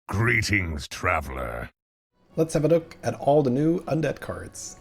Greetings, traveler. Let's have a look at all the new Undead cards.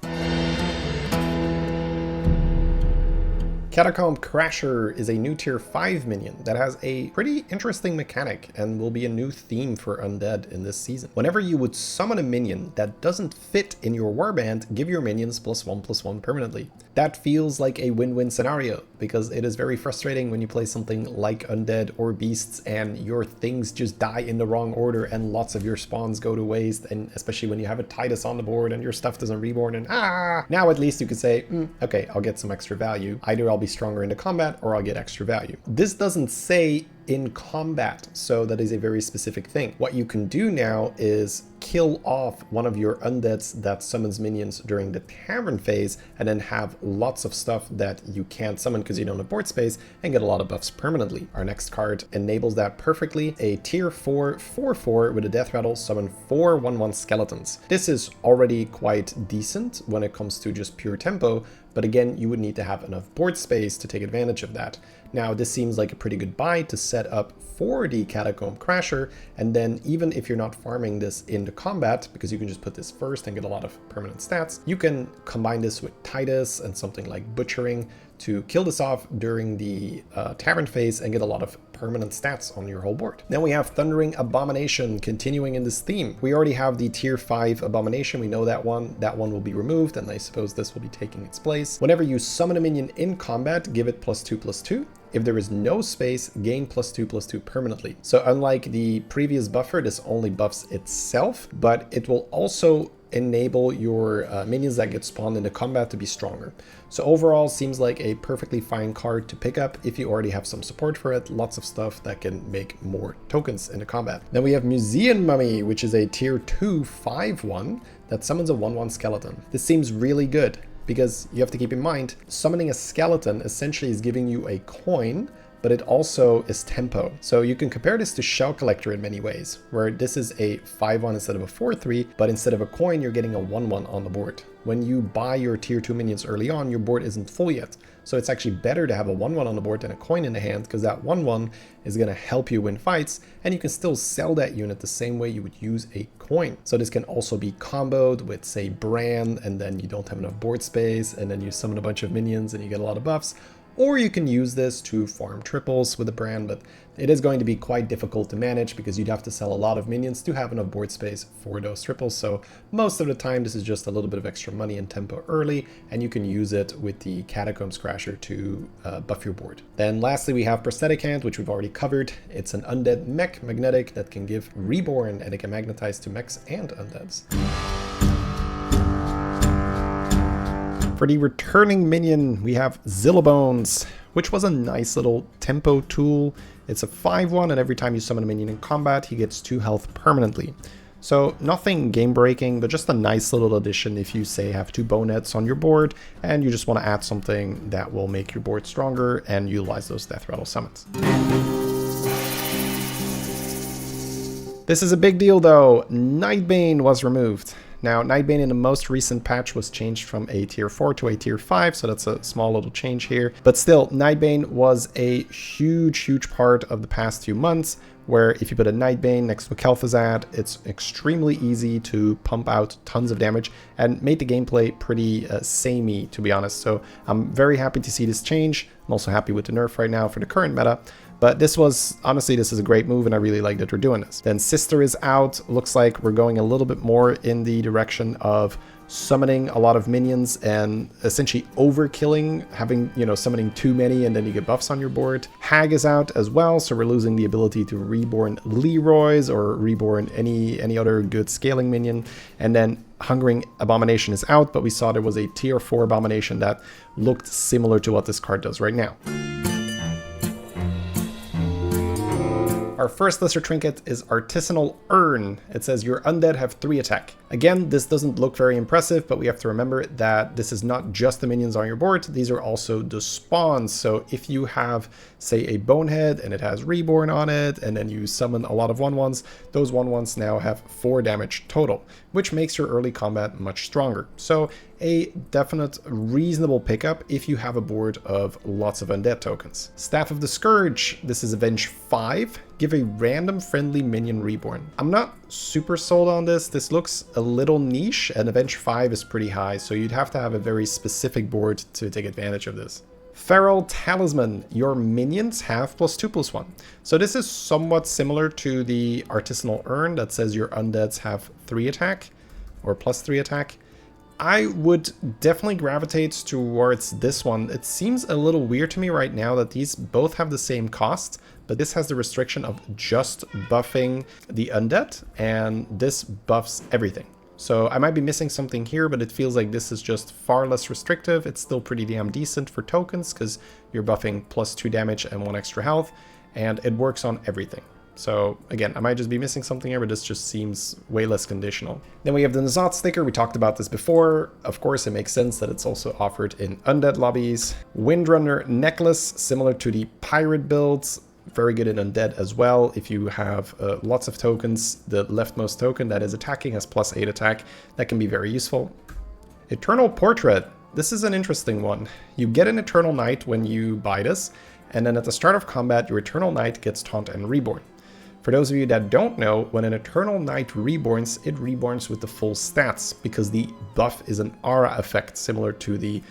Catacomb Crasher is a new tier 5 minion that has a pretty interesting mechanic and will be a new theme for Undead in this season. Whenever you would summon a minion that doesn't fit in your warband, give your minions +1/+1 permanently. That feels like a win-win scenario, because it is very frustrating when you play something like Undead or Beasts and your things just die in the wrong order and lots of your spawns go to waste, and especially when you have a Titus on the board and your stuff doesn't reborn and now at least you could say, okay, I'll get some extra value. Either I'll be stronger into combat or I'll get extra value. This doesn't say in combat, so that is a very specific thing. What you can do now is kill off one of your undeads that summons minions during the tavern phase and then have lots of stuff that you can't summon because you don't have board space and get a lot of buffs permanently. Our next card enables that perfectly. A tier 4 4/4 with a death rattle, summon 4 1/1 skeletons. This is already quite decent when it comes to just pure tempo, but again, you would need to have enough board space to take advantage of that. Now, this seems like a pretty good buy to set up for the Catacomb Crasher, and then even if you're not farming this into combat, because you can just put this first and get a lot of permanent stats, you can combine this with Titus and something like Butchering to kill this off during the Tavern phase and get a lot of permanent stats on your whole board. Then we have Thundering Abomination continuing in this theme. We already have the tier 5 Abomination, we know that one. That one will be removed, and I suppose this will be taking its place. Whenever you summon a minion in combat, give it +2/+2. If there is no space, gain +2/+2 permanently. So unlike the previous buffer, this only buffs itself, but it will also enable your minions that get spawned into combat to be stronger. So overall, seems like a perfectly fine card to pick up if you already have some support for it. Lots of stuff that can make more tokens into combat. Then we have Museum Mummy, which is a tier 2 5/1 that summons a 1/1 skeleton. This seems really good, because you have to keep in mind, summoning a skeleton essentially is giving you a coin, but it also is tempo. So you can compare this to Shell Collector in many ways, where this is a 5/1 instead of a 4/3, but instead of a coin, you're getting a 1/1 on the board. When you buy your tier 2 minions early on, your board isn't full yet. So it's actually better to have a 1/1 on the board than a coin in the hand, because that 1/1 is going to help you win fights, and you can still sell that unit the same way you would use a coin. So this can also be comboed with, say, Bran, and then you don't have enough board space, and then you summon a bunch of minions and you get a lot of buffs. Or you can use this to farm triples with a Bran, but it is going to be quite difficult to manage because you'd have to sell a lot of minions to have enough board space for those triples. So most of the time, this is just a little bit of extra money and tempo early, and you can use it with the Catacombs Crasher to buff your board. Then lastly, we have Prosthetic Hand, which we've already covered. It's an undead mech magnetic that can give reborn, and it can magnetize to mechs and undeads. For the returning minion, we have Zillabones, which was a nice little tempo tool. It's a 5/1, and every time you summon a minion in combat, he gets 2 health permanently. So nothing game-breaking, but just a nice little addition if you, say, have 2 boneheads on your board, and you just want to add something that will make your board stronger and utilize those Death Rattle summons. This is a big deal, though. Nightbane was removed. Now, Nightbane in the most recent patch was changed from a tier 4 to a tier 5, so that's a small little change here. But still, Nightbane was a huge part of the past few months, where if you put a Nightbane next to a Kel'Thuzad, it's extremely easy to pump out tons of damage and made the gameplay pretty samey, to be honest. So I'm very happy to see this change. I'm also happy with the nerf right now for the current meta. But this was, honestly, this is a great move, and I really like that we're doing this. Then Sister is out. Looks like we're going a little bit more in the direction of summoning a lot of minions and essentially overkilling, having, summoning too many and then you get buffs on your board. Hag is out as well, so we're losing the ability to reborn Leroy's or reborn any other good scaling minion. And then Hungering Abomination is out, but we saw there was a tier 4 Abomination that looked similar to what this card does right now. Our first lesser trinket is Artisanal Urn. It says your undead have 3 attack. Again, this doesn't look very impressive, but we have to remember that this is not just the minions on your board, these are also the spawns. So if you have, say, a Bonehead and it has Reborn on it, and then you summon a lot of 1/1s, those 1/1s now have 4 damage total, which makes your early combat much stronger. So a definite reasonable pickup if you have a board of lots of undead tokens. Staff of the Scourge, this is Avenge 5. Give a random friendly minion reborn. I'm not super sold on this. This looks a little niche, and Avenge 5 is pretty high, so you'd have to have a very specific board to take advantage of this. Feral Talisman, your minions have +2/+1. So this is somewhat similar to the Artisanal Urn that says your undeads have 3 attack, or +3 attack. I would definitely gravitate towards this one. It seems a little weird to me right now that these both have the same cost, but this has the restriction of just buffing the undead, and this buffs everything. So I might be missing something here, but it feels like this is just far less restrictive. It's still pretty damn decent for tokens because you're buffing +2 damage and 1 extra health, and it works on everything. So again, I might just be missing something here, but this just seems way less conditional. Then we have the N'Zoth sticker. We talked about this before. Of course, it makes sense that it's also offered in undead lobbies. Windrunner necklace, similar to the pirate builds. Very good in undead as well. If you have lots of tokens, the leftmost token that is attacking has +8 attack. That can be very useful. Eternal Portrait. This is an interesting one. You get an Eternal Knight when you buy this, and then at the start of combat, your Eternal Knight gets Taunt and Reborn. For those of you that don't know, when an Eternal Knight reborns, it reborns with the full stats because the buff is an aura effect similar to the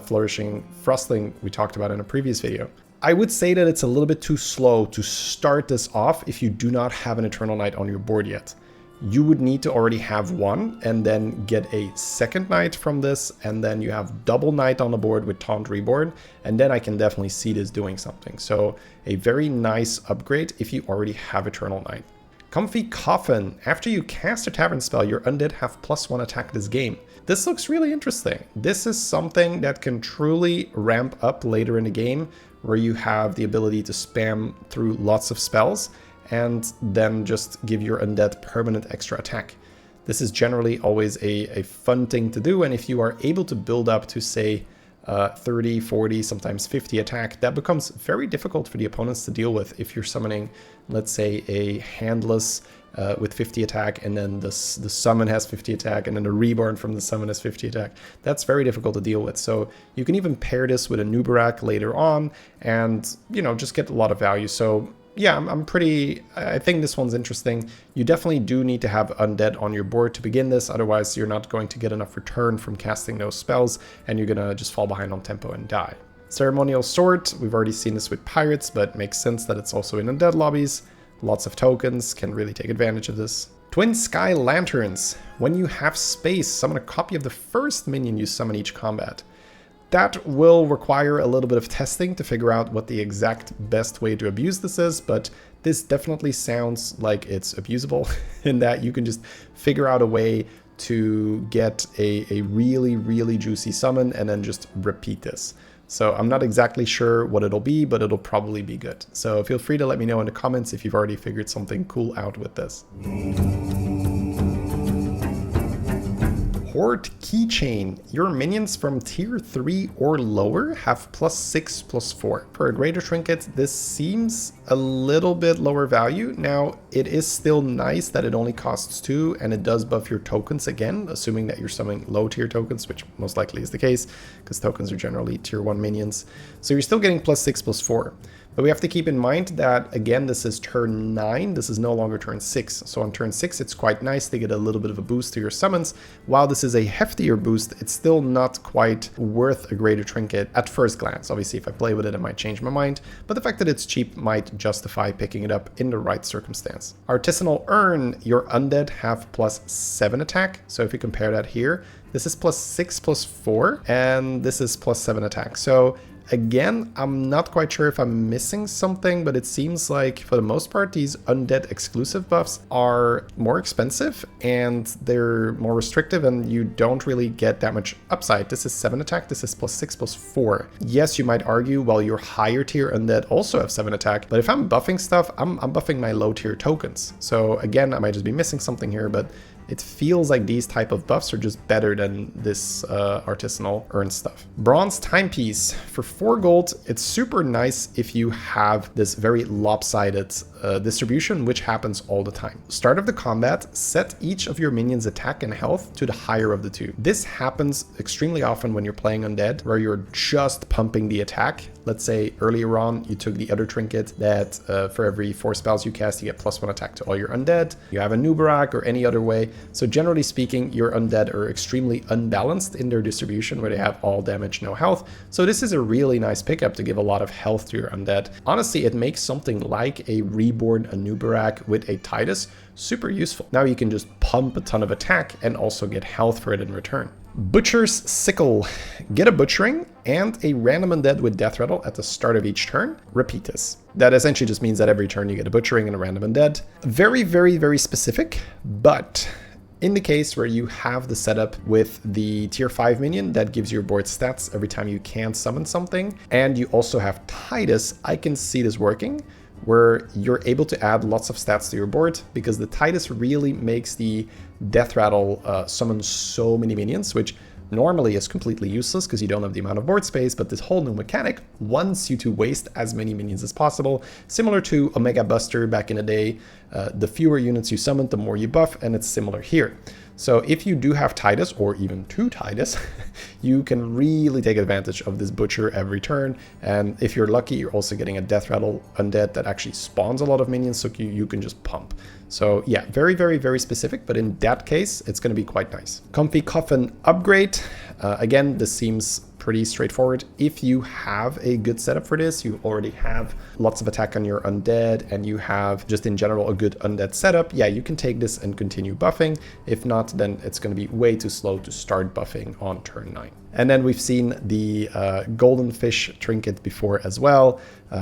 Flourishing Frostling we talked about in a previous video. I would say that it's a little bit too slow to start this off if you do not have an Eternal Knight on your board yet. You would need to already have one and then get a second Knight from this, and then you have double Knight on the board with Taunt Reborn, and then I can definitely see this doing something. So a very nice upgrade if you already have Eternal Knight. Comfy Coffin. After you cast a Tavern spell, your undead have +1 attack this game. This looks really interesting. This is something that can truly ramp up later in the game, where you have the ability to spam through lots of spells and then just give your undead permanent extra attack. This is generally always a fun thing to do, and if you are able to build up to, say, 30, 40, sometimes 50 attack, that becomes very difficult for the opponents to deal with if you're summoning, let's say, a handless with 50 attack, and then the summon has 50 attack, and then the reborn from the summon has 50 attack. That's very difficult to deal with. So you can even pair this with a Nubarak later on and, you know, just get a lot of value. So yeah, I think this one's interesting. You definitely do need to have undead on your board to begin this, otherwise you're not going to get enough return from casting those spells, and you're gonna just fall behind on tempo and die. Ceremonial Sword, we've already seen this with pirates, but it makes sense that it's also in undead lobbies. Lots of tokens, can really take advantage of this. Twin Sky Lanterns. When you have space, summon a copy of the first minion you summon each combat. That will require a little bit of testing to figure out what the exact best way to abuse this is, but this definitely sounds like it's abusable in that you can just figure out a way to get a really, really juicy summon and then just repeat this. So I'm not exactly sure what it'll be, but it'll probably be good. So feel free to let me know in the comments if you've already figured something cool out with this. Horde Keychain. Your minions from tier 3 or lower have +6/+4. For a greater trinket, this seems a little bit lower value. Now, it is still nice that it only costs 2, and it does buff your tokens again, assuming that you're summoning low tier tokens, which most likely is the case, because tokens are generally tier 1 minions. So you're still getting +6/+4. But we have to keep in mind that, again, this is turn 9, this is no longer turn 6. So on turn 6, it's quite nice to get a little bit of a boost to your summons. While this is a heftier boost, it's still not quite worth a greater trinket at first glance. Obviously, if I play with it, I might change my mind, but the fact that it's cheap might justify picking it up in the right circumstance. Artisanal Urn, your undead have +7 attack. So if you compare that here, this is +6/+4, and this is +7 attack. So again, I'm not quite sure if I'm missing something, but it seems like for the most part, these undead exclusive buffs are more expensive and they're more restrictive, and you don't really get that much upside. This is 7 attack, this is +6/+4. Yes, you might argue, well, your higher tier undead also have 7 attack, but if I'm buffing stuff, I'm buffing my low tier tokens. So again, I might just be missing something here, but it feels like these type of buffs are just better than this artisanal urn stuff. Bronze Timepiece. For 4 gold, it's super nice if you have this very lopsided distribution, which happens all the time. Start of the combat, set each of your minions' attack and health to the higher of the two. This happens extremely often when you're playing Undead, where you're just pumping the attack. Let's say earlier on, you took the other trinket that for every 4 spells you cast, you get +1 attack to all your Undead. You have a Nubarak or any other way. So generally speaking, your Undead are extremely unbalanced in their distribution, where they have all damage, no health. So this is a really nice pickup to give a lot of health to your Undead. Honestly, it makes something like a Reborn Anubarak with a Titus super useful. Now you can just pump a ton of attack and also get health for it in return. Butcher's Sickle. Get a Butchering and a random Undead with Death Rattle at the start of each turn. Repeat this. That essentially just means that every turn you get a Butchering and a random Undead. Very, very, very specific, but in the case where you have the setup with the tier 5 minion that gives your board stats every time you can summon something, and you also have Titus, I can see this working, where you're able to add lots of stats to your board, because the Titus really makes the Death Rattle summon so many minions, which normally is completely useless because you don't have the amount of board space, but this whole new mechanic wants you to waste as many minions as possible, similar to Omega Buster back in the day. The fewer units you summon, the more you buff, and it's similar here. So if you do have Titus, or even 2 Titus, you can really take advantage of this Butcher every turn. And if you're lucky, you're also getting a Death Rattle Undead that actually spawns a lot of minions, so you can just pump. So yeah, very, very, very specific, but in that case, it's going to be quite nice. Comfy Coffin upgrade. Again, this seems pretty straightforward. If you have a good setup for this, you already have lots of attack on your Undead, and you have just in general a good Undead setup, yeah, you can take this and continue buffing. If not, then it's going to be way too slow to start buffing on turn 9. And then we've seen the Golden Fish trinket before as well,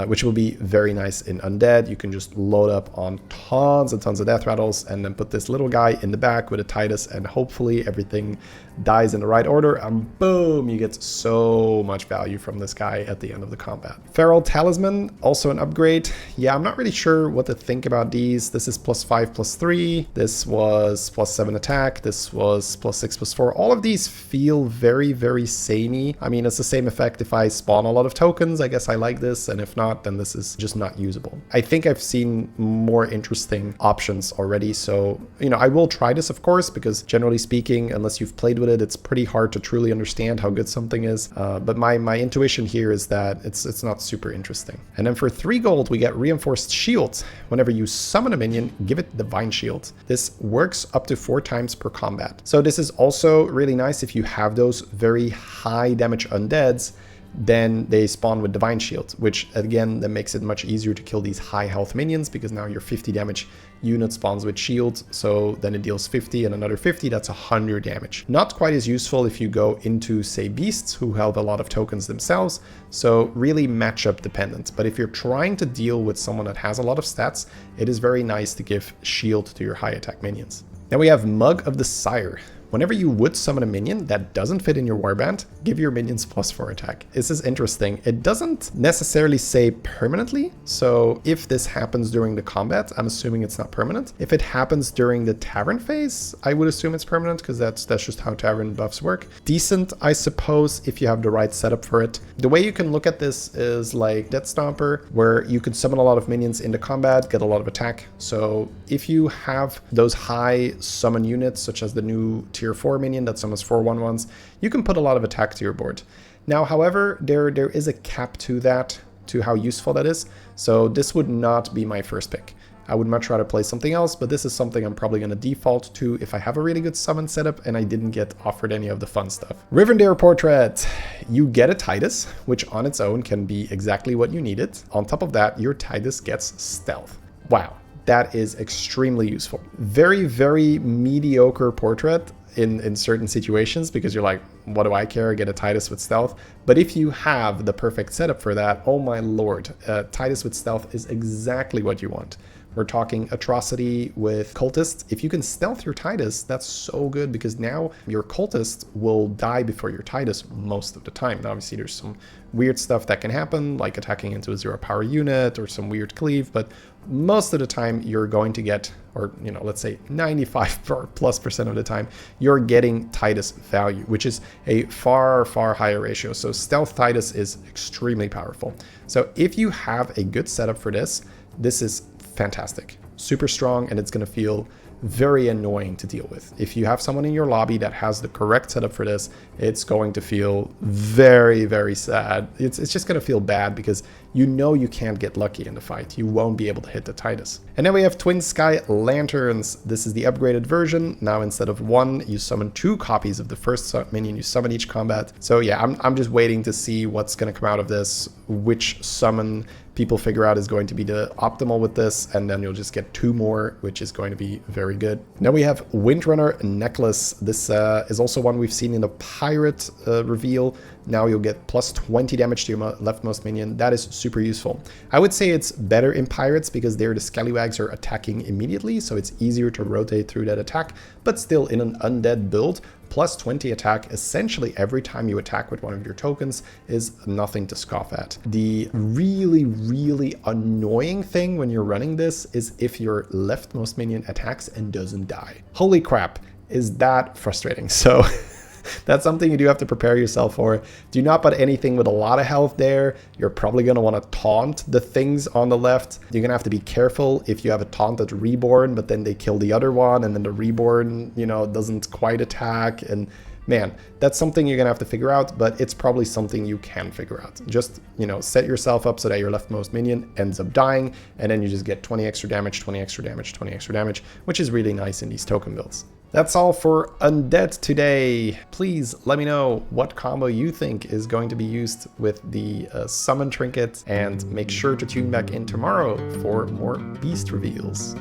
which will be very nice in Undead. You can just load up on tons and tons of Death Rattles and then put this little guy in the back with a Titus, and hopefully everything dies in the right order, and boom, you get so much value from this guy at the end of the combat. Feral Talisman, also an upgrade. Yeah, I'm not really sure what to think about these. This is +5/+3. This was +7 attack. This was +6/+4. All of these feel very, very samey. I mean, it's the same effect if I spawn a lot of tokens. I guess I like this, and if not, then this is just not usable. I think I've seen more interesting options already, so, you know, I will try this, of course, because generally speaking, unless you've played with it, it's pretty hard to truly understand how good something is. But my intuition here is that it's not super interesting. And then for 3 gold, we get Reinforced Shield. Whenever you summon a minion, give it Divine Shield. This works up to 4 times per combat. So this is also really nice if you have those very high damage Undeads. Then they spawn with Divine Shield, which again, that makes it much easier to kill these high health minions, because now your 50 damage unit spawns with shield, so then it deals 50 and another 50, that's 100 damage. Not quite as useful if you go into, say, beasts who have a lot of tokens themselves, so really matchup dependent. But if you're trying to deal with someone that has a lot of stats, it is very nice to give shield to your high attack minions. Then we have Mug of the Sire. Whenever you would summon a minion that doesn't fit in your warband, give your minions +4 attack. This is interesting. It doesn't necessarily say permanently, so if this happens during the combat, I'm assuming it's not permanent. If it happens during the tavern phase, I would assume it's permanent, because that's just how tavern buffs work. Decent, I suppose, if you have the right setup for it. The way you can look at this is like Death Stomper, where you could summon a lot of minions into combat, get a lot of attack. So if you have those high summon units, such as the new tier 4 minion that summons 4 1/1s, you can put a lot of attack to your board. Now, however, there is a cap to that, to how useful that is. So this would not be my first pick. I would much rather play something else, but this is something I'm probably going to default to if I have a really good summon setup and I didn't get offered any of the fun stuff. Rivendare Portrait. You get a Titus, which on its own can be exactly what you needed. On top of that, your Titus gets stealth. Wow, that is extremely useful. Very, very mediocre portrait in certain situations, because you're like, what do I care? I get a Titus with stealth. But if you have the perfect setup for that, oh my lord, Titus with stealth is exactly what you want. We're talking atrocity with cultists. If you can stealth your Titus, that's so good, because now your cultist will die before your Titus most of the time. Now, obviously, there's some weird stuff that can happen, like attacking into a 0 power unit or some weird cleave, but most of the time you're going to get, or, you know, let's say 95+% of the time, you're getting Titus value, which is a far, far higher ratio. So stealth Titus is extremely powerful. So if you have a good setup for this, this is fantastic. Super strong, and it's going to feel very annoying to deal with. If you have someone in your lobby that has the correct setup for this, it's going to feel very, very sad. It's just going to feel bad because you know you can't get lucky in the fight. You won't be able to hit the Titus. And then we have Twin Sky Lanterns. This is the upgraded version. Now instead of 1, you summon 2 copies of the first minion you summon each combat. So yeah, I'm just waiting to see what's going to come out of this, which summon people figure out is going to be the optimal with this, and then you'll just get 2 more, which is going to be very good. Now we have Windrunner Necklace. This is also one we've seen in the Pirate reveal. Now you'll get plus 20 damage to your leftmost minion. That is super useful. I would say it's better in Pirates because there the Scallywags are attacking immediately, so it's easier to rotate through that attack, but still in an Undead build, plus 20 attack essentially every time you attack with one of your tokens is nothing to scoff at. The really, really annoying thing when you're running this is if your leftmost minion attacks and doesn't die. Holy crap, is that frustrating. So that's something you do have to prepare yourself for. Do not put anything with a lot of health there. You're probably going to want to taunt the things on the left. You're going to have to be careful if you have a taunted Reborn, but then they kill the other one, and then the Reborn, you know, doesn't quite attack. And man, that's something you're going to have to figure out, but it's probably something you can figure out. Just, you know, set yourself up so that your leftmost minion ends up dying, and then you just get 20 extra damage, 20 extra damage, 20 extra damage, which is really nice in these token builds. That's all for Undead today. Please let me know what combo you think is going to be used with the summon trinket, and make sure to tune back in tomorrow for more beast reveals.